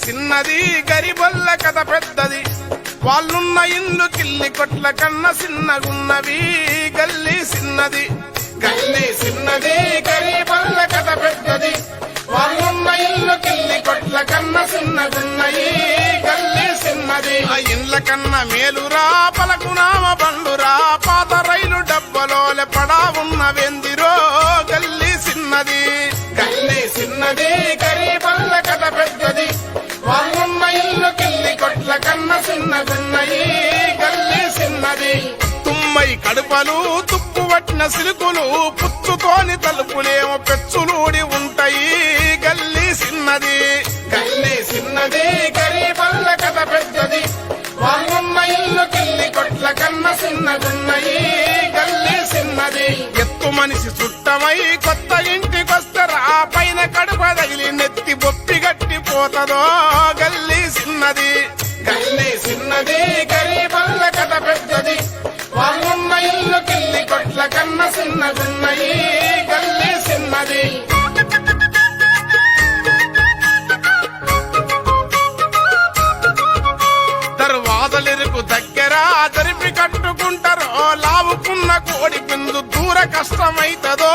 చిన్నది గరిబొల్ల కథ పెద్దది వాళ్ళున్న ఇల్లు కిల్లి కొట్ల కన్న చిన్నగున్నవి గల్లీ చిన్నది గల్లీ చిన్నది గరిబొల్ల కథ పెద్దది వాళ్ళున్న ఇల్లు కిల్లి కొట్ల కన్న చిన్నగున్నవి గల్లీ చిన్నది ఆ ఇండ్ల కన్న మేలురా పలకునామ బండురా పాత రైలు డబ్బలోలే పడా ఉన్నవెందిరో గల్లీ చిన్నది గల్లీ చిన్నది గరిబొల్ల కథ పెద్దది వాళ్ళున్న ఇల్లు కిల్లి కొట్ల కన్న చిన్నగున్నయి గల్లీ చిన్నది తుమ్మై కడుపలు తుప్పు పట్టిన సిలుకులు పుచ్చుతోని తలుపులేమో పెచ్చులూడి ఉంటాయి గల్లీ చిన్నది గల్లీ చిన్నది గరిబొల్ల కథ పెద్దది వాళ్ళున్న ఇల్లు కిల్లి కొట్ల కన్న చిన్నగున్నయి గల్లీ చిన్నది ఎత్తు మనిషి చుట్టమై కొత్త ఇంటికొస్తరా పైన కడుప తగిలి నెత్తి బొప్పి గట్టిపోతదో గల్లీ చిన్నది గల్లీ చిన్నది గరిబొల్ల కథ పెద్దది వాళ్ళున్న ఇల్లు కిల్లి కొట్ల కన్న చిన్నగున్నయి గల్లీ చిన్నది దర్వాజలెరుకు దగ్గర జరిపి కట్టుకుంటారో లావుకున్న కోడి పిందు దూర కష్టమైతదో